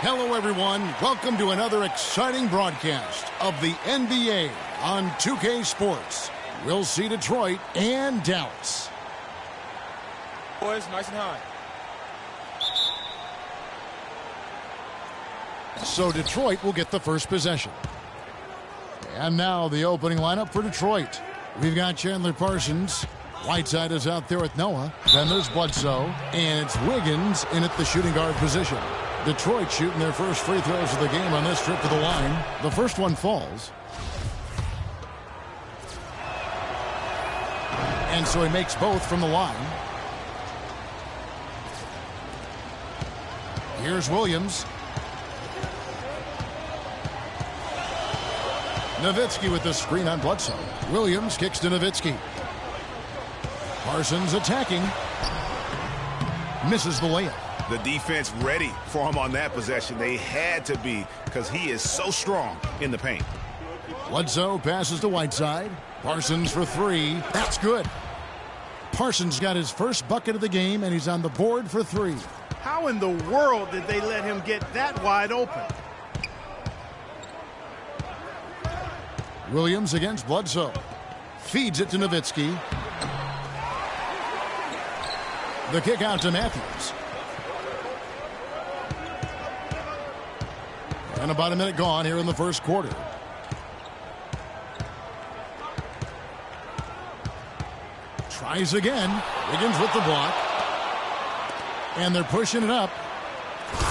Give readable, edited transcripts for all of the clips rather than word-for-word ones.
Hello, everyone. Welcome to another exciting broadcast of the NBA on 2K Sports. We'll see Detroit and Dallas. Boys, nice and high. So Detroit will get the first possession. And now the opening lineup for Detroit. We've got Chandler Parsons. Whiteside is out there with Noah. Then there's Bledsoe. And it's Wiggins in at the shooting guard position. Detroit shooting their first free throws of the game on this trip to the line. The first one falls. And so he makes both from the line. Here's Williams. Nowitzki with the screen on Bledsoe. Williams kicks to Nowitzki. Parsons attacking. Misses the layup. The defense ready for him on that possession. They had to be because he is so strong in the paint. Bledsoe passes to Whiteside. Parsons for three. That's good. Parsons got his first bucket of the game, and he's on the board for three. How in the world did they let him get that wide open? Williams against Bledsoe. Feeds it to Nowitzki. The kick out to Matthews. And about a minute gone here in the first quarter. Tries again. Wiggins with the block. And they're pushing it up.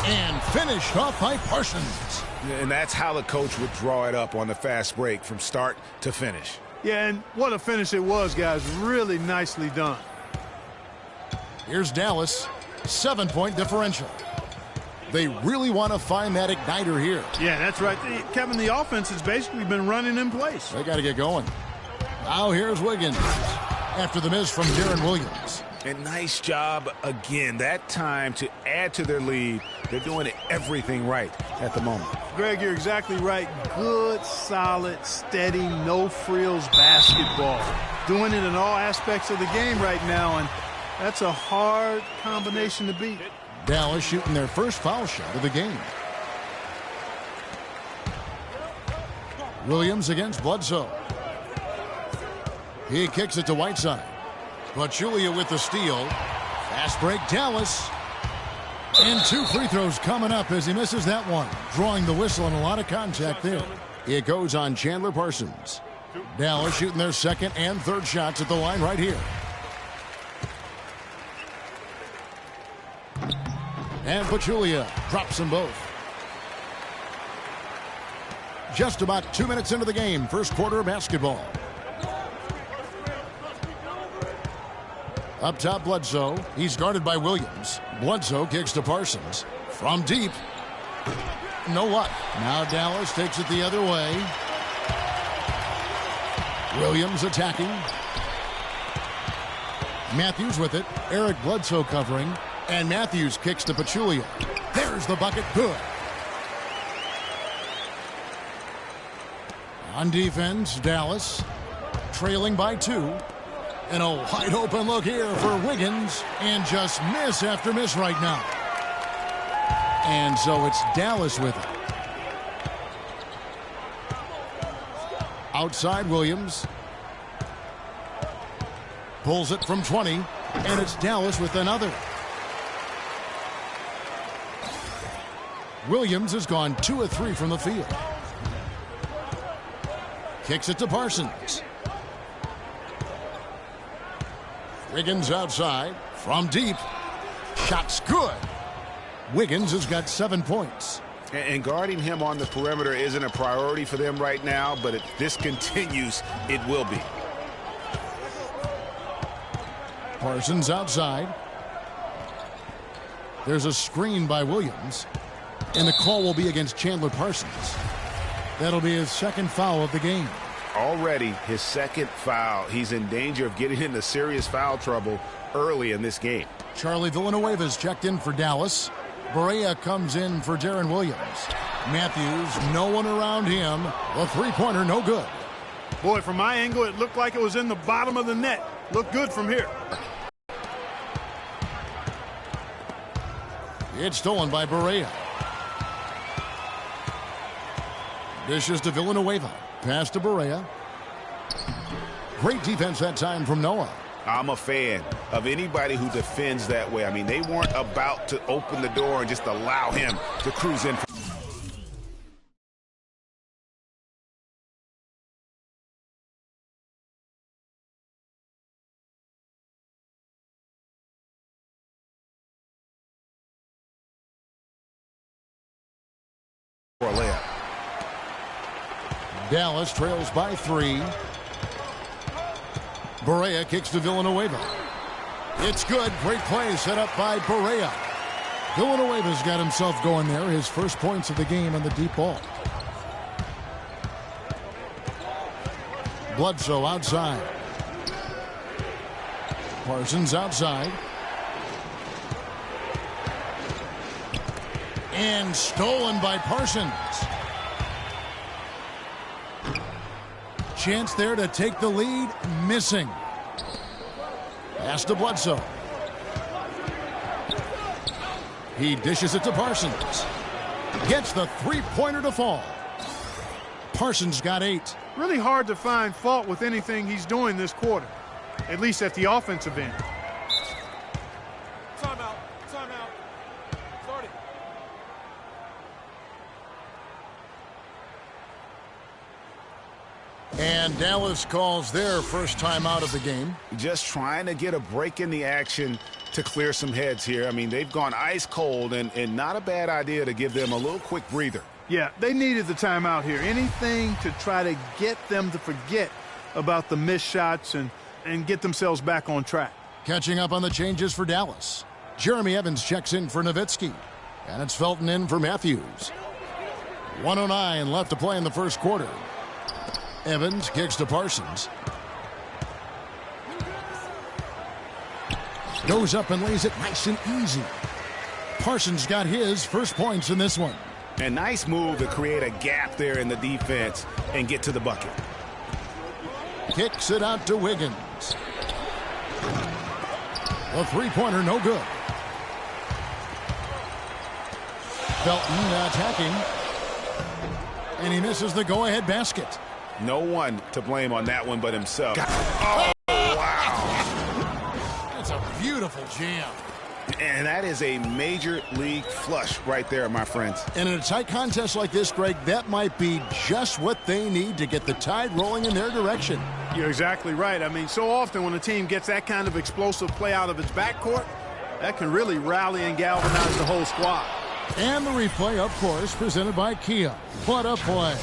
And finished off by Parsons. And that's how the coach would draw it up on the fast break from start to finish. Yeah, and what a finish it was, guys. Really nicely done. Here's Dallas. 7-point differential. They really want to find that igniter here. Yeah, that's right. Kevin, the offense has basically been running in place. They got to get going. Now here's Wiggins after the miss from Deron Williams. And nice job again. That time to add to their lead. They're doing everything right at the moment. Greg, you're exactly right. Good, solid, steady, no-frills basketball. Doing it in all aspects of the game right now, and that's a hard combination to beat. Dallas shooting their first foul shot of the game. Williams against Bledsoe. He kicks it to Whiteside. Pachulia with the steal. Fast break, Dallas. And two free throws coming up as he misses that one. Drawing the whistle and a lot of contact there. It goes on Chandler Parsons. Dallas shooting their second and third shots at the line right here. And Pachulia drops them both. Just about 2 minutes into the game, first quarter of basketball. Up top, Bledsoe. He's guarded by Williams. Bledsoe kicks to Parsons. From deep. No luck. Now Dallas takes it the other way. Williams attacking. Matthews with it. Eric Bledsoe covering. And Matthews kicks to Pachulia. There's the bucket. Good. On defense, Dallas trailing by 2. And a wide open look here for Wiggins. And just miss after miss right now. And so it's Dallas with it. Outside Williams. Pulls it from 20. And it's Dallas with another. Williams has gone 2 of 3 from the field. Kicks it to Parsons. Wiggins outside from deep. Shot's good. Wiggins has got 7 points. And guarding him on the perimeter isn't a priority for them right now, but if this continues, it will be. Parsons outside. There's a screen by Williams. And the call will be against Chandler Parsons. That'll be his second foul of the game. Already his second foul. He's in danger of getting into serious foul trouble early in this game. Charlie Villanueva's checked in for Dallas. Barea comes in for Deron Williams. Matthews, no one around him. The three-pointer, no good. Boy, from my angle, it looked like it was in the bottom of the net. Looked good from here. It's stolen by Barea. Dishes to Villanueva. Pass to Barea. Great defense that time from Noah. I'm a fan of anybody who defends that way. I mean, they weren't about to open the door and just allow him to cruise in. For a layup. Dallas trails by 3. Barea kicks to Villanueva. It's good. Great play set up by Barea. Villanueva's got himself going there. His first points of the game on the deep ball. Bledsoe outside. Parsons outside. And stolen by Parsons. Chance there to take the lead. Missing. Pass to Bledsoe. He dishes it to Parsons. Gets the three-pointer to fall. Parsons got 8. Really hard to find fault with anything he's doing this quarter, at least at the offensive end. Timeout. Timeout. Start it. And Dallas calls their first time out of the game. Just trying to get a break in the action to clear some heads here. I mean, they've gone ice cold, and not a bad idea to give them a little quick breather. Yeah, they needed the timeout here. Anything to try to get them to forget about the missed shots and get themselves back on track. Catching up on the changes for Dallas. Jeremy Evans checks in for Nowitzki. And it's Felton in for Matthews. 1:09 left to play in the first quarter. Evans kicks to Parsons. Goes up and lays it nice and easy. Parsons got his first points in this one. A nice move to create a gap there in the defense and get to the bucket. Kicks it out to Wiggins. A three-pointer, no good. Felton attacking. And he misses the go-ahead basket. No one to blame on that one but himself. Oh, wow. That's a beautiful jam. And that is a major league flush right there, my friends. And in a tight contest like this, Greg, that might be just what they need to get the tide rolling in their direction. You're exactly right. I mean, so often when a team gets that kind of explosive play out of its backcourt, that can really rally and galvanize the whole squad. And the replay, of course, presented by Kia. What a play.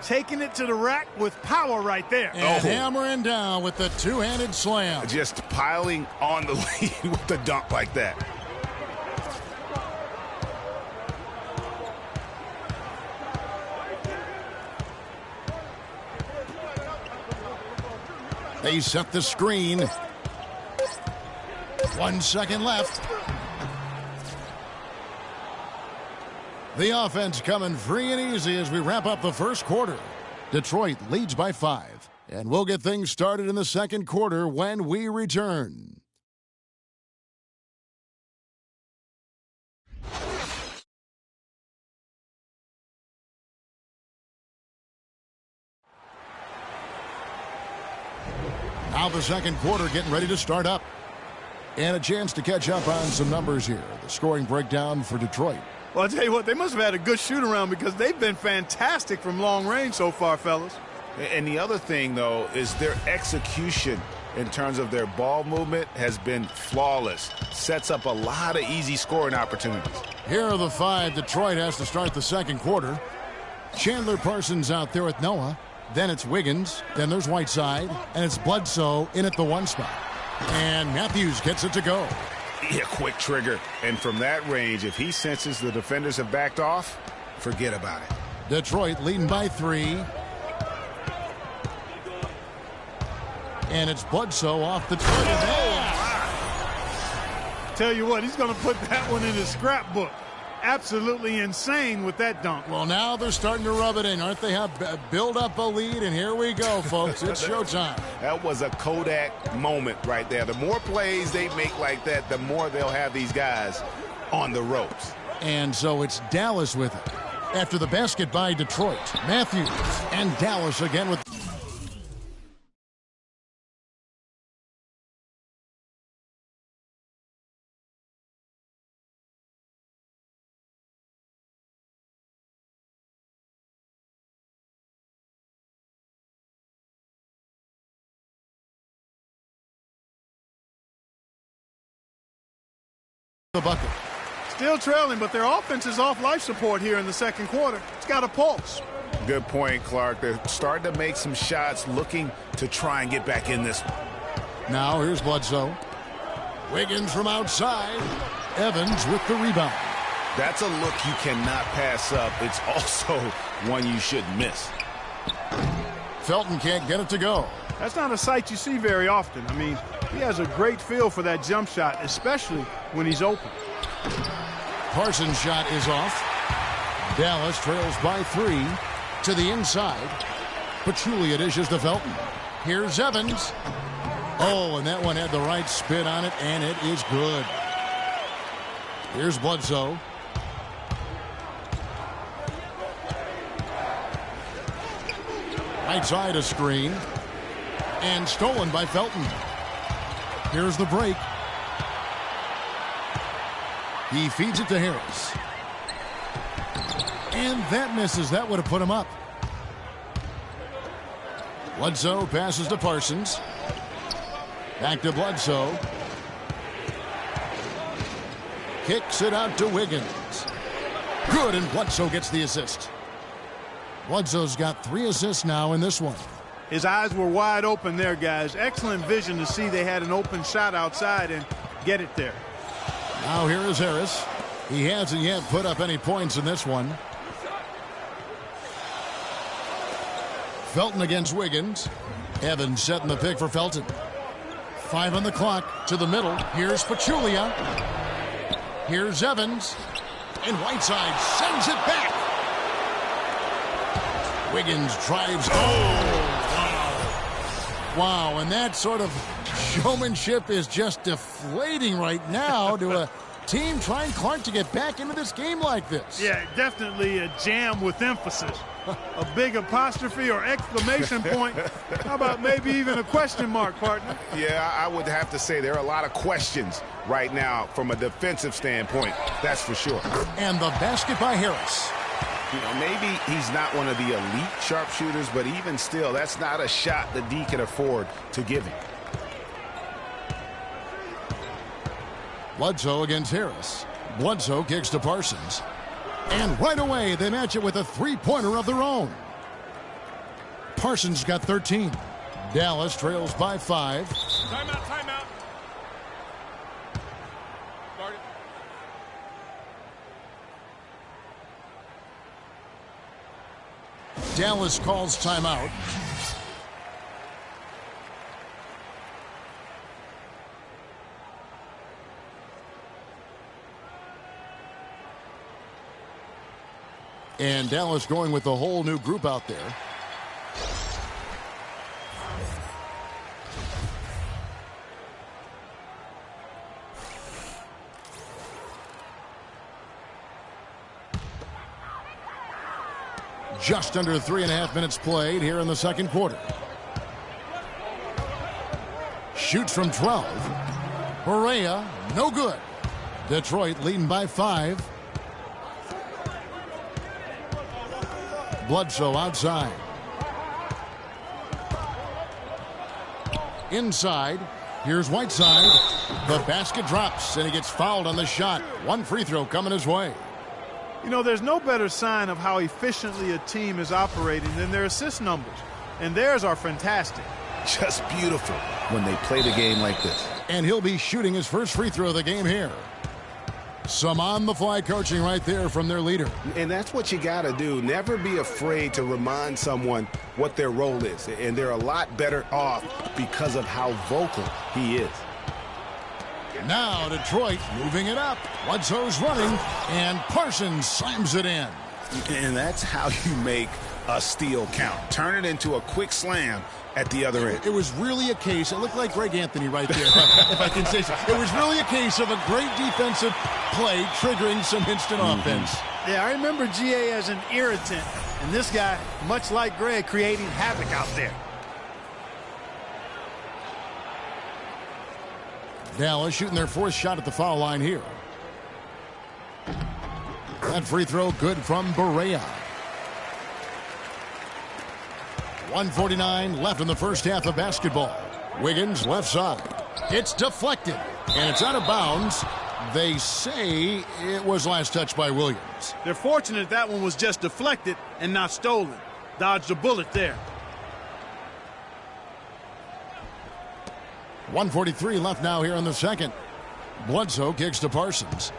Taking it to the rack with power right there. And hammering down with the two-handed slam. Just piling on the lead with the dunk like that. They set the screen. 1 second left. The offense coming free and easy as we wrap up the first quarter. Detroit leads by 5. And we'll get things started in the second quarter when we return. Now the second quarter getting ready to start up. And a chance to catch up on some numbers here. The scoring breakdown for Detroit. Well, I'll tell you what, they must have had a good shoot-around because they've been fantastic from long range so far, fellas. And the other thing, though, is their execution in terms of their ball movement has been flawless. Sets up a lot of easy scoring opportunities. Here are the 5 Detroit has to start the second quarter. Chandler Parsons out there with Noah. Then it's Wiggins. Then there's Whiteside. And it's Bledsoe in at the 1 spot. And Matthews gets it to go. Yeah, quick trigger. And from that range, if he senses the defenders have backed off, forget about it. Detroit leading by 3. And it's Bledsoe off the target. Tell you what, he's going to put that one in his scrapbook. Absolutely insane with that dunk. Well, now they're starting to rub it in, aren't they? Have build up a lead, and here we go, folks. It's showtime. That was a Kodak moment right there. The more plays they make like that, the more they'll have these guys on the ropes. And so it's Dallas with it. After the basket by Detroit, Matthews and Dallas again with the bucket. Still trailing, but their offense is off life support here in the second quarter. It's got a pulse. Good point, Clark. They're starting to make some shots, looking to try and get back in this one. Now here's Bledsoe. Wiggins from outside. Evans with the rebound. That's a look you cannot pass up. It's also one you shouldn't miss. Felton can't get it to go. That's not a sight you see very often. I mean, he has a great feel for that jump shot, especially when he's open. Parsons' shot is off. Dallas trails by 3 to the inside. Pachulia dishes to Felton. Here's Evans. Oh, and that one had the right spin on it, and it is good. Here's Bledsoe. Right side a screen. And stolen by Felton. Here's the break. He feeds it to Harris. And that misses. That would have put him up. Bledsoe passes to Parsons. Back to Bledsoe. Kicks it out to Wiggins. Good, and Bledsoe gets the assist. Bledsoe's got 3 assists now in this one. His eyes were wide open there, guys. Excellent vision to see they had an open shot outside and get it there. Now here is Harris. He hasn't yet put up any points in this one. Felton against Wiggins. Evans setting the pick for Felton. 5 on the clock to the middle. Here's Pachulia. Here's Evans. And Whiteside sends it back. Wiggins drives. Oh, wow, and that sort of showmanship is just deflating right now to a team trying, Clark, to get back into this game like this. Yeah, definitely a jam with emphasis. A big apostrophe or exclamation point. How about maybe even a question mark, partner? Yeah, I would have to say there are a lot of questions right now from a defensive standpoint. That's for sure. And the basket by Harris. You know, maybe he's not one of the elite sharpshooters, but even still, that's not a shot that D can afford to give him. Bledsoe against Harris. Bledsoe kicks to Parsons. And right away, they match it with a three-pointer of their own. Parsons got 13. Dallas trails by 5. Timeout, timeout. Start it. Dallas calls timeout. And Dallas going with a whole new group out there. Just under 3.5 minutes played here in the second quarter. Shoots from 12. Correa, no good. Detroit leading by 5. Bledsoe outside. Inside. Here's Whiteside. The basket drops, and he gets fouled on the shot. One free throw coming his way. You know, there's no better sign of how efficiently a team is operating than their assist numbers. And theirs are fantastic. Just beautiful when they play the game like this. And he'll be shooting his first free throw of the game here. Some on-the-fly coaching right there from their leader. And that's what you got to do. Never be afraid to remind someone what their role is. And they're a lot better off because of how vocal he is. Now Detroit moving it up. Bledsoe's running, and Parsons slams it in. And that's how you make a steal count. Turn it into a quick slam at the other end. It was really a case, it looked like Greg Anthony right there, if I can say so. It was really a case of a great defensive play triggering some instant offense. Yeah, I remember GA as an irritant, and this guy, much like Greg, creating havoc out there. Dallas shooting their fourth shot at the foul line here. That free throw good from Barea. 1:49 left in the first half of basketball. Wiggins left side. It's deflected, and it's out of bounds. They say it was last touched by Williams. They're fortunate that one was just deflected and not stolen. Dodged a bullet there. 1:43 left now here in the second. Bledsoe kicks to Parsons.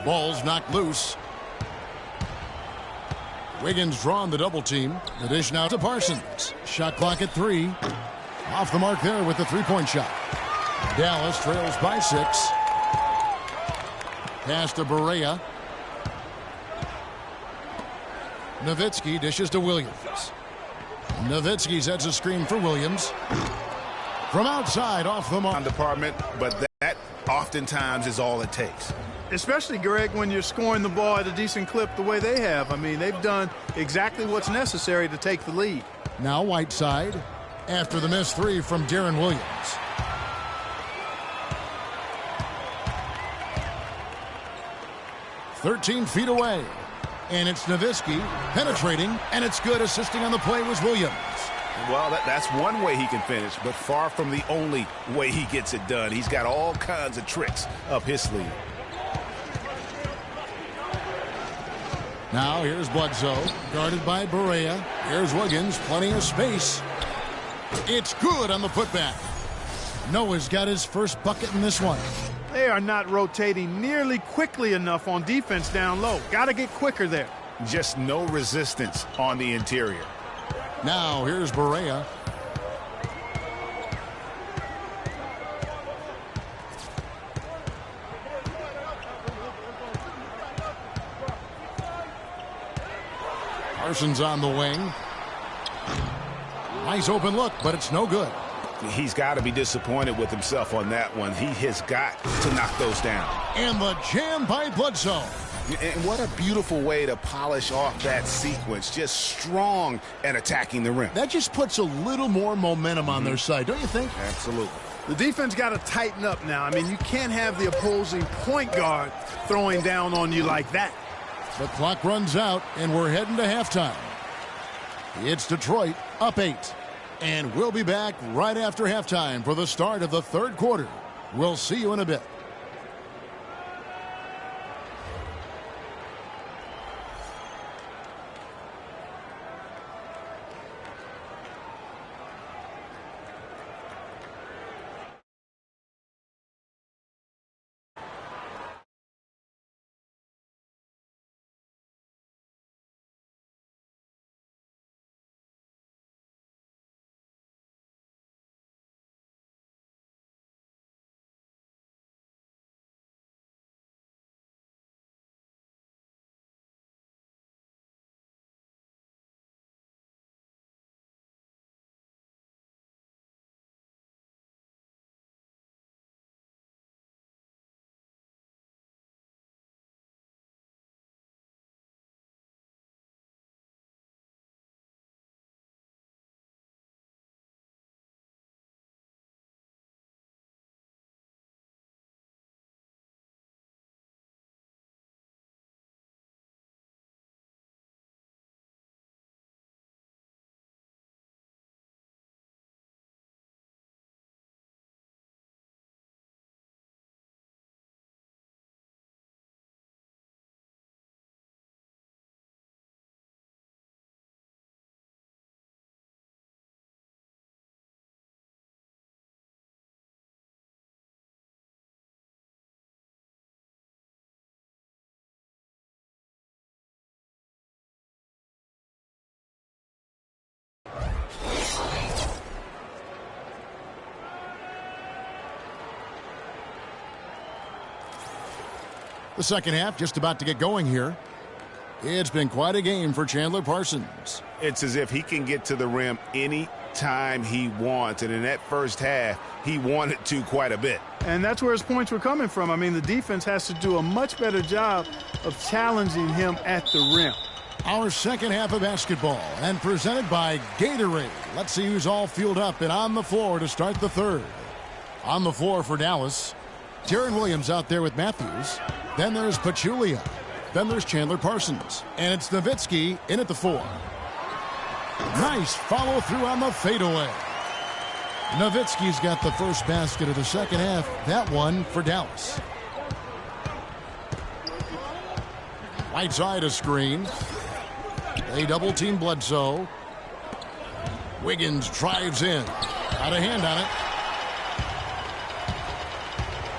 Ball's knocked loose. Wiggins drawn the double team. The dish now to Parsons. Shot clock at 3. Off the mark there with the three-point shot. Dallas trails by 6. Pass to Barea. Nowitzki dishes to Williams. Nowitzki sets a screen for Williams. From outside, off the mark. Department, but that oftentimes is all it takes. Especially, Greg, when you're scoring the ball at a decent clip the way they have. I mean, they've done exactly what's necessary to take the lead. Now Whiteside after the missed 3 from Deron Williams. "13 feet away. And it's Nowitzki penetrating, and it's good. Assisting on the play was Williams. Well, that's one way he can finish, but far from the only way he gets it done. He's got all kinds of tricks up his sleeve. Now here's Bledsoe, guarded by Barea. Here's Wiggins, plenty of space. It's good on the putback. Noah's got his first bucket in this one. They are not rotating nearly quickly enough on defense down low. Got to get quicker there. Just no resistance on the interior. Now here's Barea. Parsons on the wing. Nice open look, but it's no good. He's got to be disappointed with himself on that one. He has got to knock those down. And the jam by Bledsoe. And what a beautiful way to polish off that sequence. Just strong and attacking the rim. That just puts a little more momentum on their side, don't you think? Absolutely. The defense got to tighten up now. I mean, you can't have the opposing point guard throwing down on you like that. The clock runs out, and we're heading to halftime. It's Detroit up 8. And we'll be back right after halftime for the start of the third quarter. We'll see you in a bit. The second half just about to get going here. It's been quite a game for Chandler Parsons. It's as if he can get to the rim any time he wants, and in that first half, he wanted to quite a bit. And that's where his points were coming from. I mean, the defense has to do a much better job of challenging him at the rim. Our second half of basketball, and presented by Gatorade. Let's see who's all fueled up and on the floor to start the third. On the floor for Dallas, Darren Williams out there with Matthews. Then there's Pachulia. Then there's Chandler Parsons. And it's Nowitzki in at the 4. Nice follow through on the fadeaway. Nowitzki's got the first basket of the second half. That one for Dallas. Right side a screen. They double team Bledsoe. Wiggins drives in. Got a hand on it.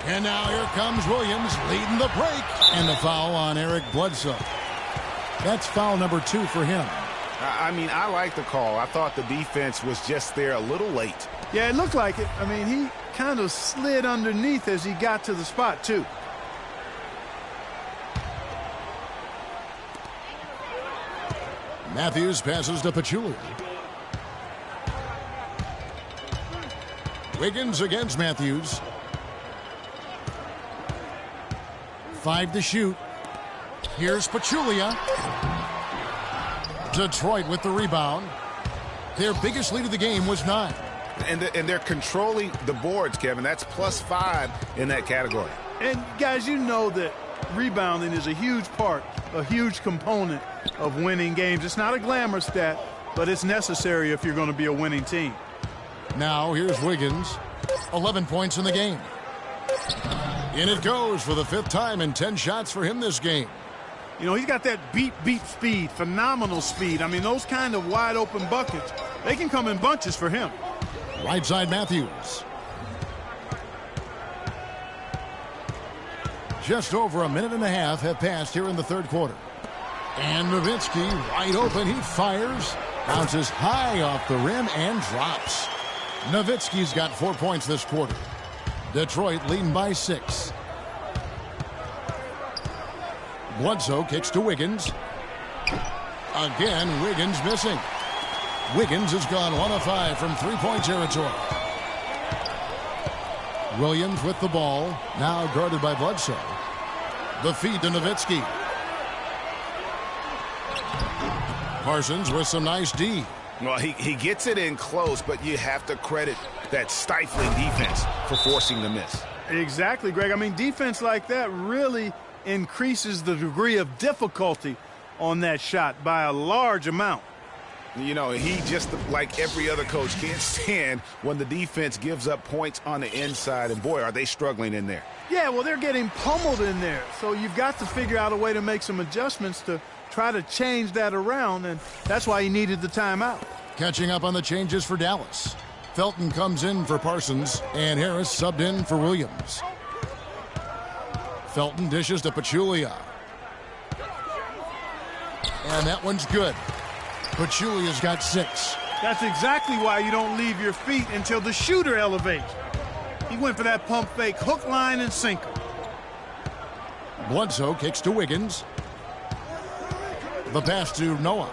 And now here comes Williams leading the break. And the foul on Eric Bledsoe. That's foul number 2 for him. I mean, I like the call. I thought the defense was just there a little late. Yeah, it looked like it. I mean, he kind of slid underneath as he got to the spot, too. Matthews passes to Pachulia. Wiggins against Matthews. 5 to shoot. Here's Pachulia. Detroit with the rebound. Their biggest lead of the game was 9. And they're controlling the boards, Kevin. That's +5 in that category. And, guys, you know that rebounding is a huge part, a huge component of winning games. It's not a glamour stat, but it's necessary if you're going to be a winning team. Now here's Wiggins. 11 points in the game. In it goes for the 5th time and 10 shots for him this game. You know, he's got that beat speed, phenomenal speed. I mean, those kind of wide-open buckets, they can come in bunches for him. Right side Matthews. Just over a minute and a half have passed here in the third quarter. And Nowitzki wide open. He fires. Bounces high off the rim and drops. Nowitzki's got 4 points this quarter. Detroit leading by 6. Bledsoe kicks to Wiggins. Again, Wiggins missing. Wiggins has gone 1 of 5 from three-point territory. Williams with the ball, now guarded by Bledsoe. The feed to Nowitzki. Parsons with some nice D. Well, he gets it in close, but you have to credit that stifling defense for forcing the miss. Exactly, Greg. I mean, defense like that really increases the degree of difficulty on that shot by a large amount. You know, he just, like every other coach, can't stand when the defense gives up points on the inside. And, boy, are they struggling in there. Yeah, well, they're getting pummeled in there. So you've got to figure out a way to make some adjustments to try to change that around, and that's why he needed the timeout. Catching up on the changes for Dallas. Felton comes in for Parsons, and Harris subbed in for Williams. Felton dishes to Pachulia. And that one's good. Pachulia's got 6. That's exactly why you don't leave your feet until the shooter elevates. He went for that pump fake, hook, line, and sinker. Bledsoe kicks to Wiggins. The pass to Noah.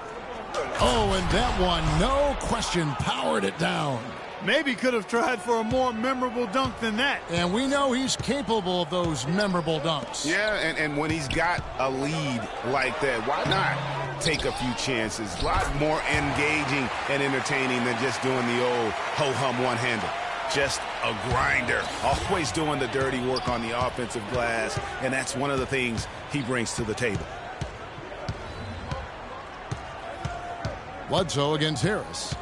Oh, and that one, no question, powered it down. Maybe could have tried for a more memorable dunk than that. And we know he's capable of those memorable dunks. Yeah, and when he's got a lead like that, why not take a few chances? A lot more engaging and entertaining than just doing the old ho-hum one-hander. Just a grinder, always doing the dirty work on the offensive glass, and that's one of the things he brings to the table. Bledsoe against Harris.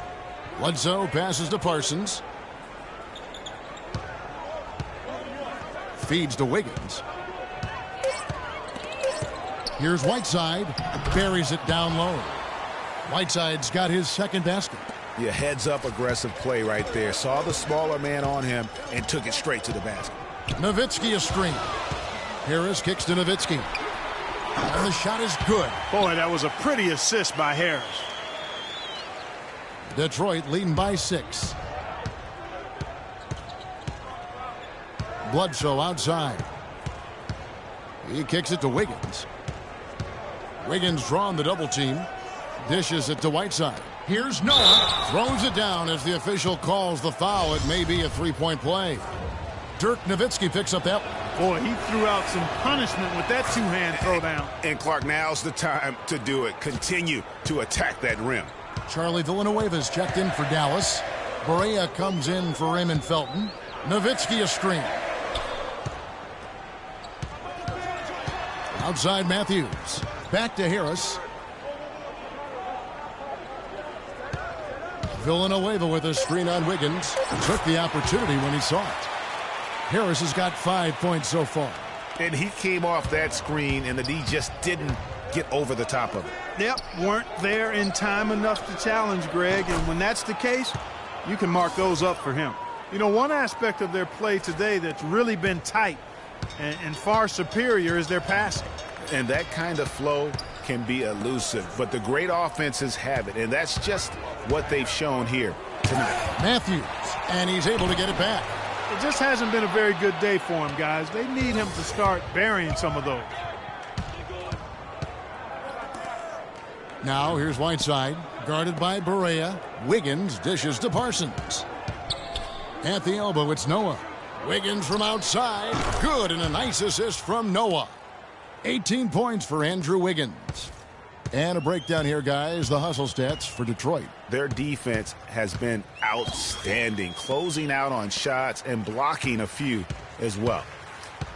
Bledsoe passes to Parsons. Feeds to Wiggins. Here's Whiteside. Buries it down low. Whiteside's got his second basket. Yeah, heads-up aggressive play right there. Saw the smaller man on him and took it straight to the basket. Nowitzki a screen. Harris kicks to Nowitzki. And the shot is good. Boy, that was a pretty assist by Harris. Detroit leading by 6. Bledsoe outside. He kicks it to Wiggins. Wiggins drawn the double team. Dishes it to Whiteside. Here's Noah. Throws it down as the official calls the foul. It may be a three-point play. Dirk Nowitzki picks up that one. Boy, he threw out some punishment with that two-hand throwdown. And Clark, now's the time to do it. Continue to attack that rim. Charlie Villanueva's checked in for Dallas. Berea comes in for Raymond Felton. Nowitzki a screen. Outside Matthews. Back to Harris. Villanueva with a screen on Wiggins. Took the opportunity when he saw it. Harris has got 5 points so far. And he came off that screen, and the D just didn't get over the top of it. Yep, weren't there in time enough to challenge Greg, and when that's the case, you can mark those up for him. You know, one aspect of their play today that's really been tight and far superior is their passing. And that kind of flow can be elusive, but the great offenses have it, and that's just what they've shown here tonight. Matthews, and he's able to get it back. It just hasn't been a very good day for him, guys. They need him to start burying some of those. Now here's Whiteside, guarded by Berea. Wiggins dishes to Parsons. At the elbow, it's Noah. Wiggins from outside. Good, and a nice assist from Noah. 18 points for Andrew Wiggins. And a breakdown here, guys. The hustle stats for Detroit. Their defense has been outstanding, closing out on shots and blocking a few as well.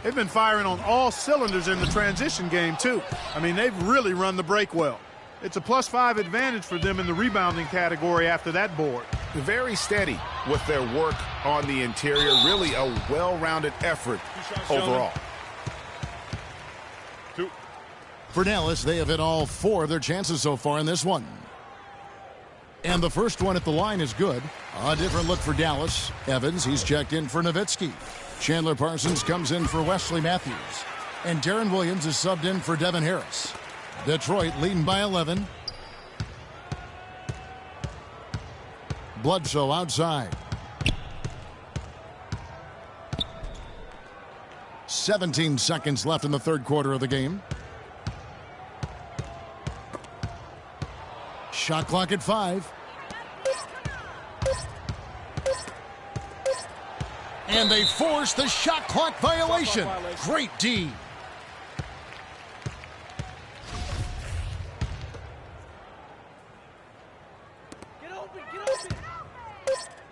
They've been firing on all cylinders in the transition game, too. I mean, they've really run the break well. It's a +5 advantage for them in the rebounding category after that board. Very steady with their work on the interior. Really a well-rounded effort overall. For Dallas, they have hit all 4 of their chances so far in this one. And the first one at the line is good. A different look for Dallas. Evans, he's checked in for Nowitzki. Chandler Parsons comes in for Wesley Matthews. And Darren Williams is subbed in for Devin Harris. Detroit leading by 11. Bledsoe outside. 17 seconds left in the third quarter of the game. Shot clock at 5. And they force the shot clock violation. Great D.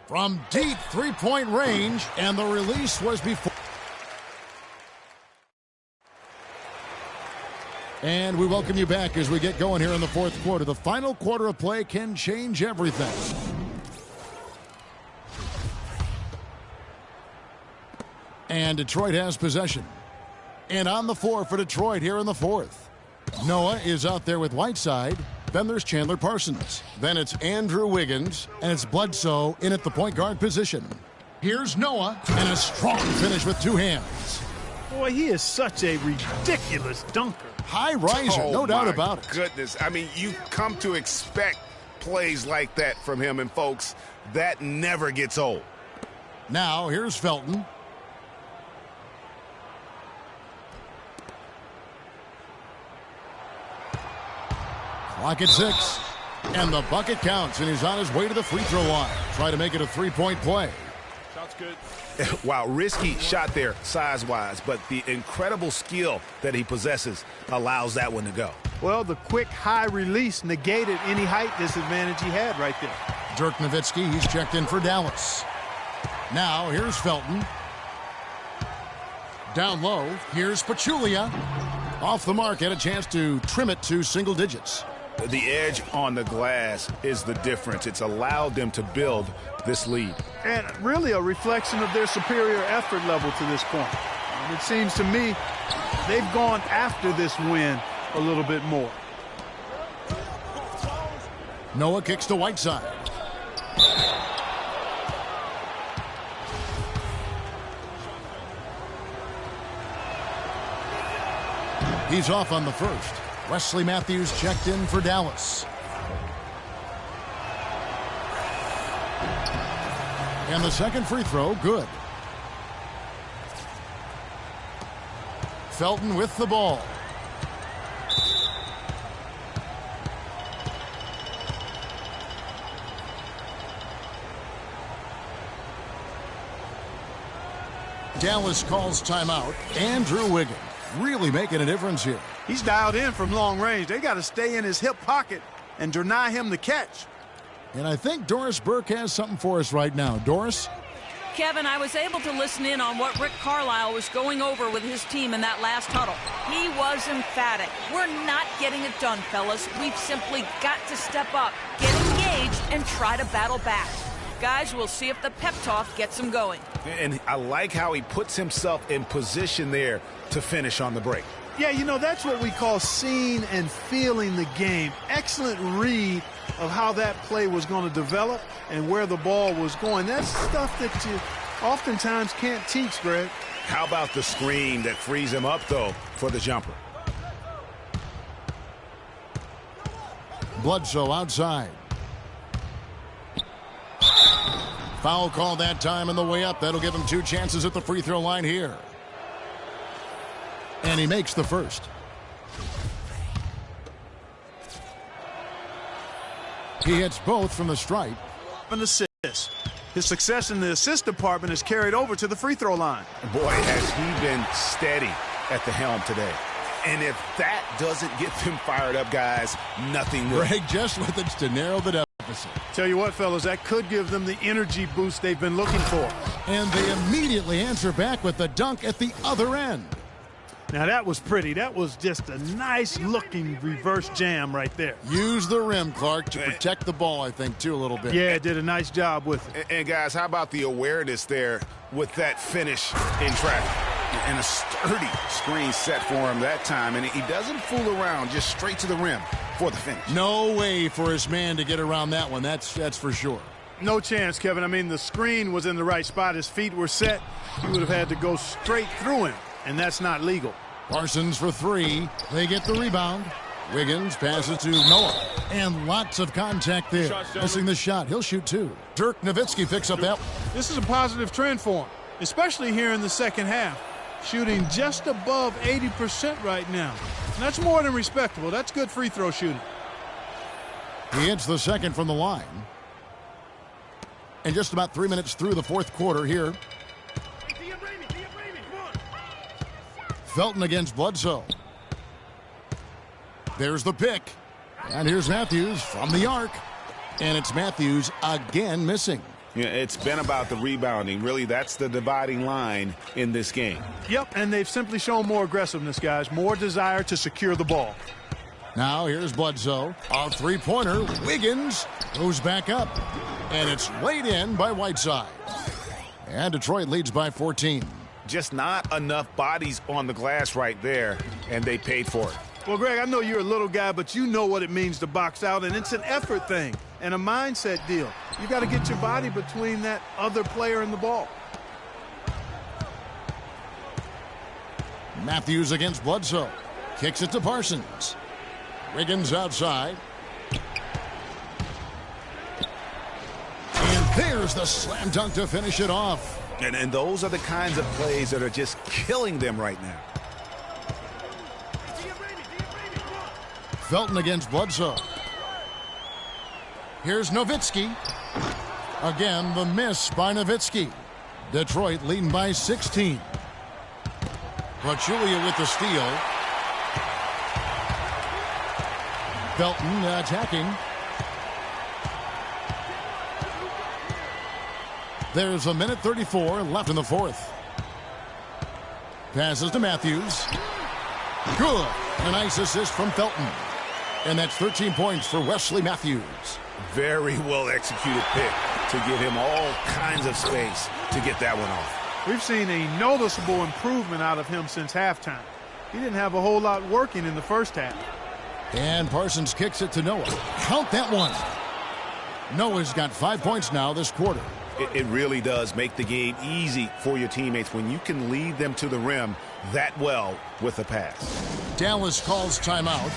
From deep three-point range, and the release was before. And we welcome you back as we get going here in the fourth quarter. The final quarter of play can change everything. And Detroit has possession. And on the floor for Detroit here in the fourth. Noah is out there with Whiteside. Then there's Chandler Parsons. Then it's Andrew Wiggins. And it's Bledsoe in at the point guard position. Here's Noah. And a strong finish with 2 hands. Boy, he is such a ridiculous dunker. High riser, no doubt about it. Goodness, I mean, you come to expect plays like that from him, and folks, that never gets old. Now, here's Felton. Clock at 6. And the bucket counts, and he's on his way to the free throw line. Try to make it a 3-point play. Shot's good. Wow, risky shot there size-wise, but the incredible skill that he possesses allows that one to go. Well, the quick high release negated any height disadvantage he had right there. Dirk Nowitzki, he's checked in for Dallas. Now, here's Felton. Down low, here's Pachulia. Off the mark, had a chance to trim it to single digits. The edge on the glass is the difference. It's allowed them to build this lead. And really a reflection of their superior effort level to this point. And it seems to me they've gone after this win a little bit more. Noah kicks to Whiteside. He's off on the first. Wesley Matthews checked in for Dallas. And the second free throw, good. Felton with the ball. Dallas calls timeout. Andrew Wiggins really making a difference here. He's dialed in from long range. They got to stay in his hip pocket and deny him the catch. And I think Doris Burke has something for us right now. Doris? Kevin, I was able to listen in on what Rick Carlisle was going over with his team in that last huddle. He was emphatic. We're not getting it done, fellas. We've simply got to step up, get engaged, and try to battle back. Guys, we'll see if the pep talk gets him going. And I like how he puts himself in position there to finish on the break. Yeah, you know, that's what we call seeing and feeling the game. Excellent read of how that play was going to develop and where the ball was going. That's stuff that you oftentimes can't teach, Greg. How about the screen that frees him up, though, for the jumper? Bledsoe outside. Foul call that time on the way up. That'll give him 2 chances at the free throw line here. And he makes the first. He hits both from the stripe. An assist. His success in the assist department is carried over to the free throw line. Boy, has he been steady at the helm today. And if that doesn't get them fired up, guys, nothing will. Greg, just with it to narrow the deficit. Tell you what, fellas, that could give them the energy boost they've been looking for. And they immediately answer back with the dunk at the other end. Now, that was pretty. That was just a nice-looking reverse jam right there. Use the rim, Clark, to protect the ball, I think, too, a little bit. Yeah, did a nice job with it. And guys, how about the awareness there with that finish in traffic? And a sturdy screen set for him that time. And he doesn't fool around, just straight to the rim for the finish. No way for his man to get around that one. That's for sure. No chance, Kevin. I mean, the screen was in the right spot. His feet were set. He would have had to go straight through him, and that's not legal. Parsons for 3. They get the rebound. Wiggins passes to Noah. And lots of contact there. Missing the shot. He'll shoot 2. Dirk Nowitzki picks up that. This is a positive trend for him, especially here in the second half. Shooting just above 80% right now. And that's more than respectable. That's good free throw shooting. He hits the second from the line. And just about 3 minutes through the fourth quarter here. Felton against Bledsoe. There's the pick. And here's Matthews from the arc. And it's Matthews again missing. Yeah, it's been about the rebounding. Really, that's the dividing line in this game. Yep, and they've simply shown more aggressiveness, guys. More desire to secure the ball. Now here's Bledsoe. A three-pointer. Wiggins goes back up. And it's laid in by Whiteside. And Detroit leads by 14. Just not enough bodies on the glass right there, and they paid for it. Well, Greg, I know you're a little guy, but you know what it means to box out, and it's an effort thing and a mindset deal. You got to get your body between that other player and the ball. Matthews against Bledsoe. Kicks it to Parsons. Wiggins outside. And there's the slam dunk to finish it off. And those are the kinds of plays that are just killing them right now. Felton against Bledsoe. Here's Nowitzki. Again, the miss by Nowitzki. Detroit leading by 16. Pachulia with the steal. Felton attacking. There's 1:34 left in the fourth. Passes to Matthews. Good. A nice assist from Felton. And that's 13 points for Wesley Matthews. Very well executed pick to give him all kinds of space to get that one off. We've seen a noticeable improvement out of him since halftime. He didn't have a whole lot working in the first half. And Parsons kicks it to Noah. Count that one. Noah's got 5 points now this quarter. It really does make the game easy for your teammates when you can lead them to the rim that well with a pass. Dallas calls timeout.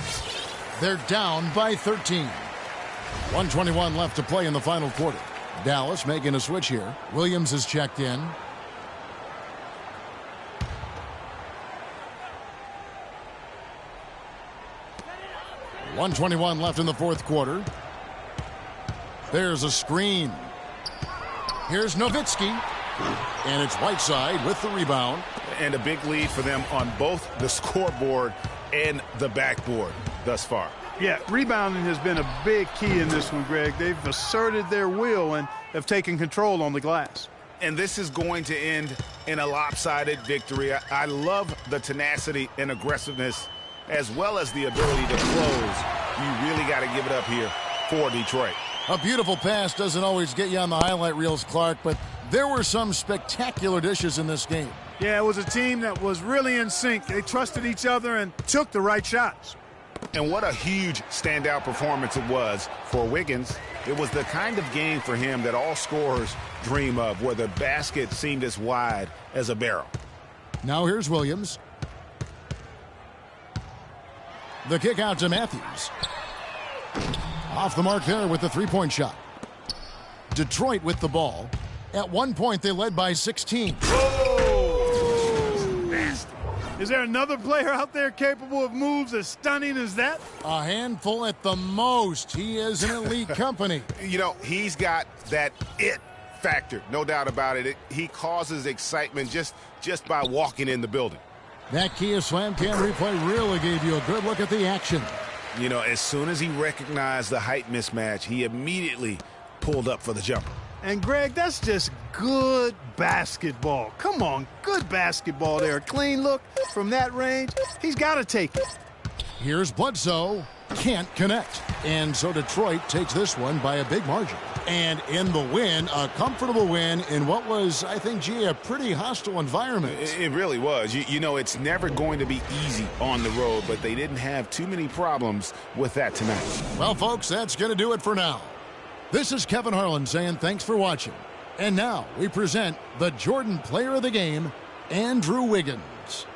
They're down by 13. 1:21 left to play in the final quarter. Dallas making a switch here. Williams is checked in. .121 left in the fourth quarter. There's a screen. Here's Nowitzki. And it's Whiteside with the rebound. And a big lead for them on both the scoreboard and the backboard thus far. Yeah, rebounding has been a big key in this one, Greg. They've asserted their will and have taken control on the glass. And this is going to end in a lopsided victory. I love the tenacity and aggressiveness as well as the ability to close. You really got to give it up here for Detroit. A beautiful pass doesn't always get you on the highlight reels, Clark, but there were some spectacular dishes in this game. Yeah, it was a team that was really in sync. They trusted each other and took the right shots. And what a huge standout performance it was for Wiggins. It was the kind of game for him that all scorers dream of, where the basket seemed as wide as a barrel. Now here's Williams. The kick out to Matthews. Off the mark there with the three-point shot. Detroit with the ball. At one point, they led by 16. Is there another player out there capable of moves as stunning as that? A handful at the most. He is an elite company. You know, he's got that it factor, no doubt about it. He causes excitement just by walking in the building. That Kia Slam Cam replay really gave you a good look at the action. You know, as soon as he recognized the height mismatch, he immediately pulled up for the jumper. And, Greg, that's just good basketball. Come on, good basketball there. A clean look from that range. He's got to take it. Here's Bledsoe. Can't connect. And so Detroit takes this one by a big margin. And in the win, a comfortable win in what was, I think, gee, a pretty hostile environment. It really was. You know, it's never going to be easy on the road, but they didn't have too many problems with that tonight. Well, folks, that's going to do it for now. This is Kevin Harlan saying thanks for watching. And now we present the Jordan Player of the Game, Andrew Wiggins.